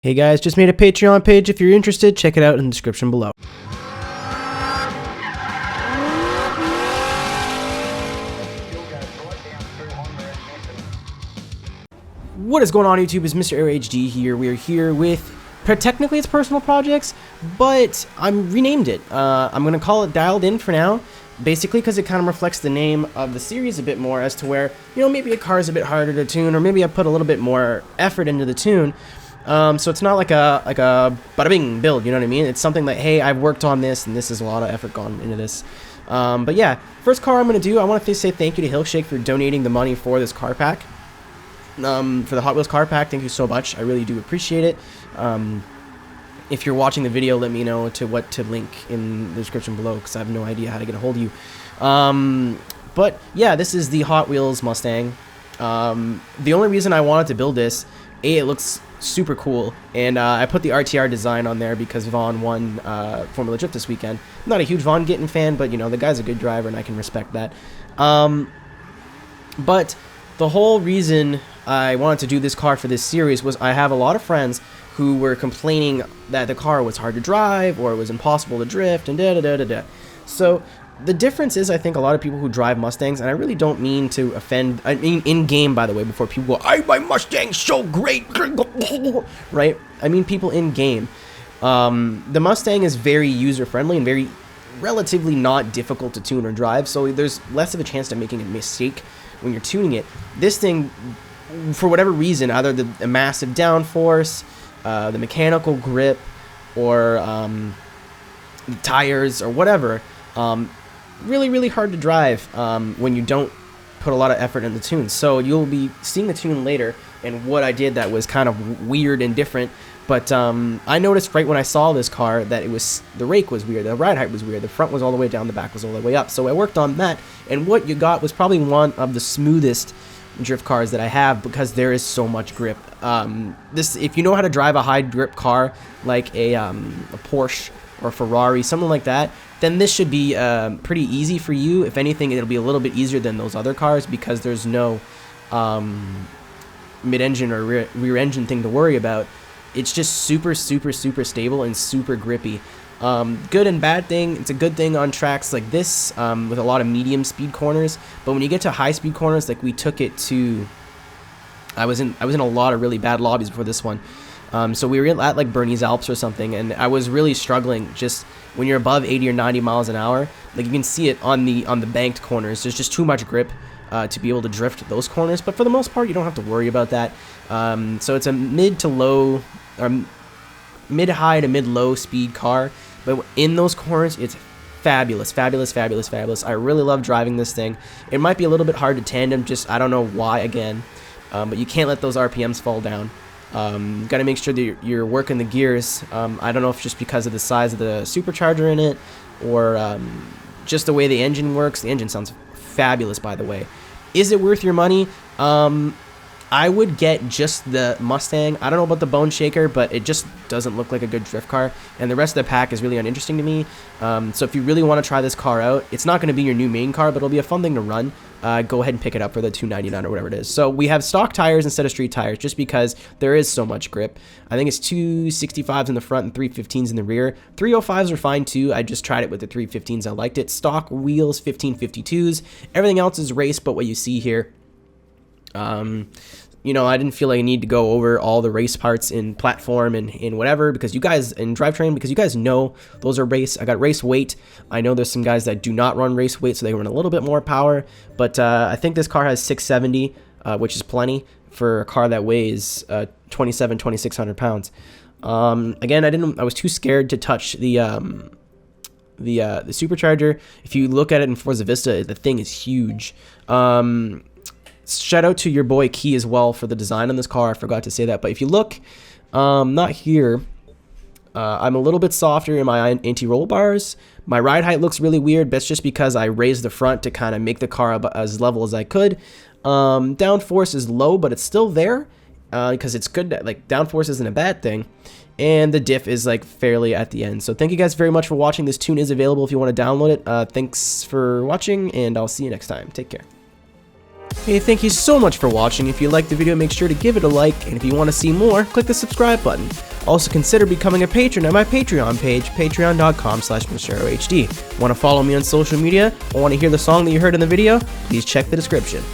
Hey guys, just made a Patreon page. If you're interested, check it out in the description below. What is going on YouTube? It's MrAeroHD here. We are here with, technically it's personal projects, but I'm renamed it. I'm going to call it Dialed In for now, basically because it kind of reflects the name of the series a bit more as to where, you know, maybe a car is a bit harder to tune, or maybe I put a little bit more effort into the tune. So it's not like a bada bing build, you know what I mean? It's something like, hey, I've worked on this, and this is a lot of effort gone into this. But yeah, first car I'm going to do, I want to say thank you to Hillshake for donating the money for this car pack. For the Hot Wheels car pack, thank you so much. I really do appreciate it. If you're watching the video, let me know what to link in the description below, because I have no idea how to get a hold of you. But yeah, this is the Hot Wheels Mustang. The only reason I wanted to build this, it looks super cool, and I put the RTR design on there because Vaughn won Formula Drift this weekend. I'm not a huge Vaughn Gittin fan, but you know, the guy's a good driver and I can respect that. But the whole reason I wanted to do this car for this series was I have a lot of friends who were complaining that the car was hard to drive or it was impossible to drift and da-da-da-da-da. So the difference is, I think a lot of people who drive Mustangs, and I really don't mean to offend, I mean in-game, by the way, before people go, my Mustang's so great, right? I mean people in-game. The Mustang is very user-friendly and very relatively not difficult to tune or drive, so there's less of a chance of making a mistake when you're tuning it. This thing, for whatever reason, either the massive downforce, the mechanical grip, or the tires, or whatever, really hard to drive when you don't put a lot of effort in the tune. So you'll be seeing the tune later and what I did that was kind of weird and different. But I noticed right when I saw this car that the rake was weird, the ride height was weird, the front was all the way down, the back was all the way up. So I worked on that, and what you got was probably one of the smoothest drift cars that I have, because there is so much grip. If you know how to drive a high grip car like a Porsche or a Ferrari, something like that, then this should be pretty easy for you. If anything, it'll be a little bit easier than those other cars because there's no mid-engine or rear engine thing to worry about. It's just super stable and super grippy. Good and bad thing, it's a good thing on tracks like this with a lot of medium speed corners, but when you get to high speed corners, like we took it to, I was in a lot of really bad lobbies before this one. So we were at like Bernese Alps or something, and I was really struggling. Just when you're above 80 or 90 miles an hour, like you can see it on the banked corners, there's just too much grip to be able to drift those corners. But for the most part, you don't have to worry about that. So it's a mid high to mid low speed car, but in those corners, it's fabulous. I really love driving this thing. It might be a little bit hard to tandem, just I don't know why again, but you can't let those RPMs fall down. Got to make sure that you're working the gears. I don't know if just because of the size of the supercharger in it, or just the way the engine works. The engine sounds fabulous, by the way. Is it worth your money? I would get just the Mustang. I don't know about the Bone Shaker, but it just doesn't look like a good drift car, and the rest of the pack is really uninteresting to me. So if you really want to try this car out, it's not going to be your new main car, but it'll be a fun thing to run. Go ahead and pick it up for the $299 or whatever it is. So we have stock tires instead of street tires, just because there is so much grip. I think it's 265s in the front and 315s in the rear. 305s are fine too. I just tried it with the 315s. I liked it. Stock wheels, 1552s. Everything else is race, but what you see here. You know, I didn't feel like I need to go over all the race parts in platform and in whatever, because you guys, in drivetrain, because you guys know those are race. I got race weight. I know there's some guys that do not run race weight, so they run a little bit more power, but I think this car has 670, which is plenty for a car that weighs 2,600 pounds. Again, I was too scared to touch the supercharger. If you look at it in Forza Vista, the thing is huge. Shout out to your boy Key as well for the design on this car. I forgot to say that, but if you look, not here, I'm a little bit softer in my anti-roll bars. My ride height looks really weird, but it's just because I raised the front to kind of make the car as level as I could. Downforce is low, but it's still there because it's good. Like, downforce isn't a bad thing. And the diff is like fairly at the end. So thank you guys very much for watching. This tune is available if you want to download it. Thanks for watching, and I'll see you next time. Take care. Hey, thank you so much for watching. If you liked the video, make sure to give it a like, and if you want to see more, click the subscribe button. Also consider becoming a patron at my Patreon page, patreon.com/MrAeroHD. Want to follow me on social media or want to hear the song that you heard in the video? Please check the description.